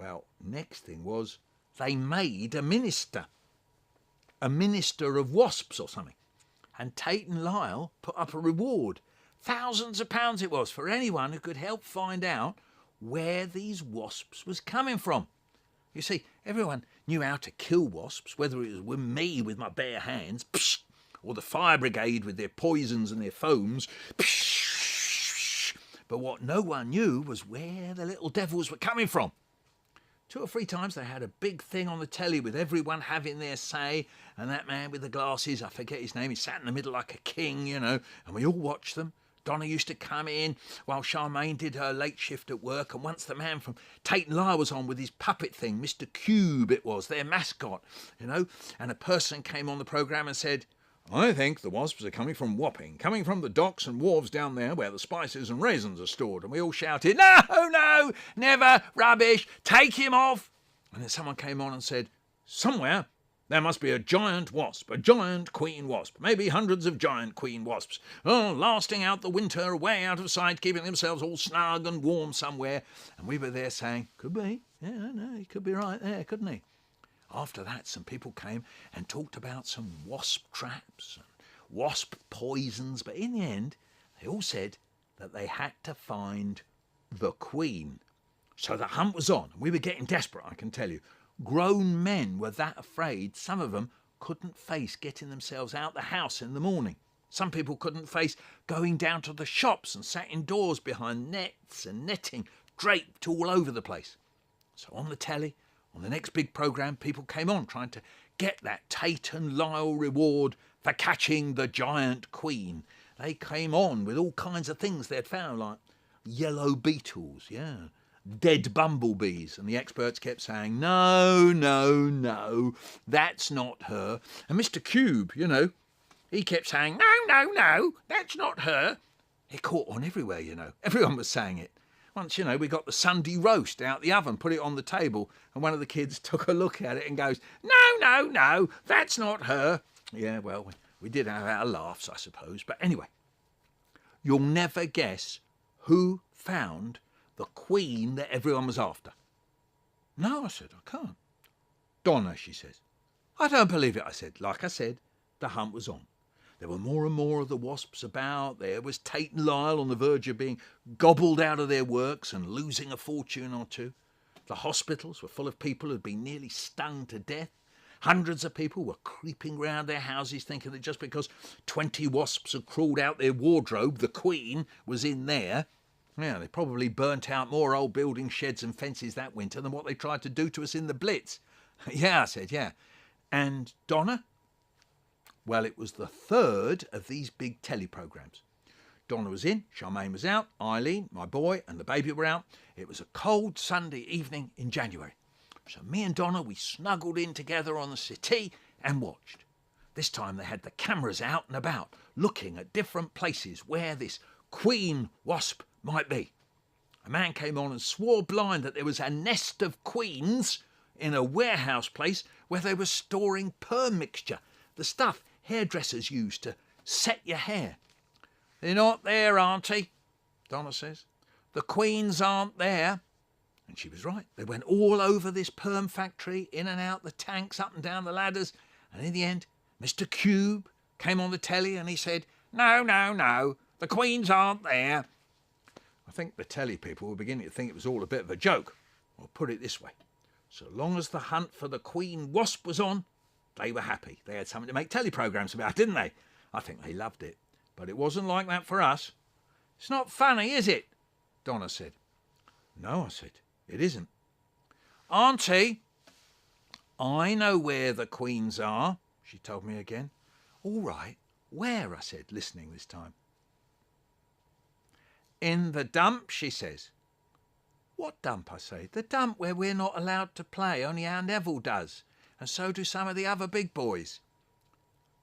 Well, next thing was they made a minister of wasps or something. And Tate and Lyle put up a reward. Thousands of pounds it was for anyone who could help find out where these wasps was coming from. You see, everyone knew how to kill wasps, whether it was with me with my bare hands, psh, or the fire brigade with their poisons and their foams, psh. But what no one knew was where the little devils were coming from. 2 or 3 times they had a big thing on the telly with everyone having their say, and that man with the glasses, I forget his name, he sat in the middle like a king, and we all watched them. Donna used to come in while Charmaine did her late shift at work, and once the man from Tate and Lyle was on with his puppet thing, Mr. Cube it was, their mascot, and a person came on the programme and said, "I think the wasps are coming from Wapping, coming from the docks and wharves down there where the spices and raisins are stored." And we all shouted, "No, never, rubbish, take him off." And then someone came on and said, "Somewhere there must be a giant wasp, a giant queen wasp, maybe hundreds of giant queen wasps, lasting out the winter, way out of sight, keeping themselves all snug and warm somewhere." And we were there saying, "Could be, yeah, no, he could be right there, couldn't he?" After that, some people came and talked about some wasp traps and wasp poisons, but in the end, they all said that they had to find the Queen. So the hunt was on. We were getting desperate, I can tell you. Grown men were that afraid, some of them couldn't face getting themselves out the house in the morning. Some people couldn't face going down to the shops and sat indoors behind nets and netting draped all over the place. So on the telly, on the next big programme, people came on trying to get that Tate and Lyle reward for catching the giant queen. They came on with all kinds of things they'd found, like yellow beetles, dead bumblebees. And the experts kept saying, no, that's not her. And Mr. Cube, he kept saying, no, that's not her. It caught on everywhere, Everyone was saying it. Once, we got the Sunday roast out the oven, put it on the table, and one of the kids took a look at it and goes, no, that's not her. Yeah, well, we did have our laughs, I suppose. But anyway, you'll never guess who found the queen that everyone was after. No, I said, I can't. Donna, she says. I don't believe it, I said. Like I said, the hunt was on. There were more and more of the wasps about. There was Tate and Lyle on the verge of being gobbled out of their works and losing a fortune or two. The hospitals were full of people who had been nearly stung to death. Hundreds of people were creeping round their houses thinking that just because 20 wasps had crawled out their wardrobe, the Queen was in there. Yeah, they probably burnt out more old building sheds and fences that winter than what they tried to do to us in the Blitz. Yeah, I said, yeah. And Donna? Well, it was the third of these big telly programmes. Donna was in, Charmaine was out, Eileen, my boy, and the baby were out. It was a cold Sunday evening in January. So me and Donna, we snuggled in together on the settee and watched. This time they had the cameras out and about, looking at different places where this queen wasp might be. A man came on and swore blind that there was a nest of queens in a warehouse place where they were storing perm mixture, the stuff hairdressers use to set your hair. They're not there, Auntie, Donna says. The queens aren't there. And she was right. They went all over this perm factory, in and out the tanks, up and down the ladders. And in the end, Mr. Cube came on the telly and he said, No, the queens aren't there. I think the telly people were beginning to think it was all a bit of a joke. Or put it this way. So long as the hunt for the queen wasp was on, they were happy. They had something to make teleprograms about, didn't they? I think they loved it. But it wasn't like that for us. It's not funny, is it? Donna said. No, I said, it isn't. Auntie, I know where the queens are, she told me again. All right, where? I said, listening this time. In the dump, she says. What dump? I say. The dump where we're not allowed to play, only our Neville does. And so do some of the other big boys.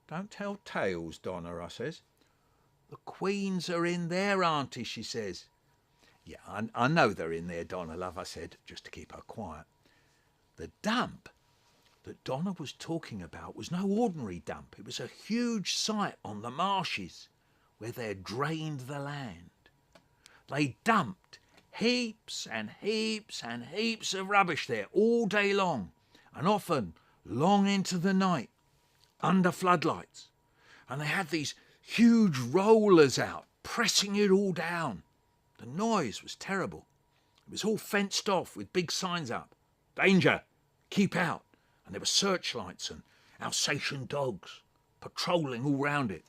Don't tell tales, Donna, I says. The queens are in there, Auntie, she says. Yeah, I know they're in there, Donna, love, I said, just to keep her quiet. The dump that Donna was talking about was no ordinary dump. It was a huge site on the marshes where they had drained the land. They dumped Heaps and heaps and heaps of rubbish there all day long, and often long into the night, under floodlights. And they had these huge rollers out, pressing it all down. The noise was terrible. It was all fenced off with big signs up. Danger, keep out. And there were searchlights and Alsatian dogs patrolling all round it.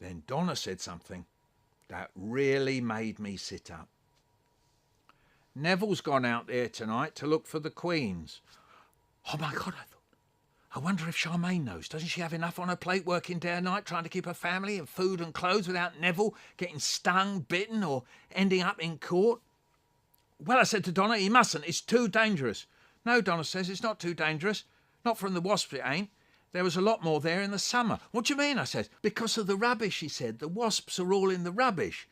Then Donna said something that really made me sit up. Neville's gone out there tonight to look for the Queens. Oh my God, I thought. I wonder if Charmaine knows. Doesn't she have enough on her plate working day and night trying to keep her family and food and clothes without Neville getting stung, bitten or ending up in court? Well, I said to Donna, he mustn't. It's too dangerous. No, Donna says, it's not too dangerous. Not from the wasps, it ain't. There was a lot more there in the summer. What do you mean? I said. Because of the rubbish, he said. The wasps are all in the rubbish.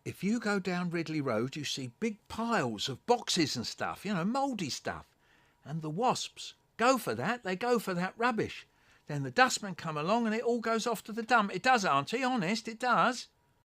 If you go down Ridley Road, you see big piles of boxes and stuff, mouldy stuff. And the wasps go for that. They go for that rubbish. Then the dustmen come along and it all goes off to the dump. It does, Auntie, honest, it does.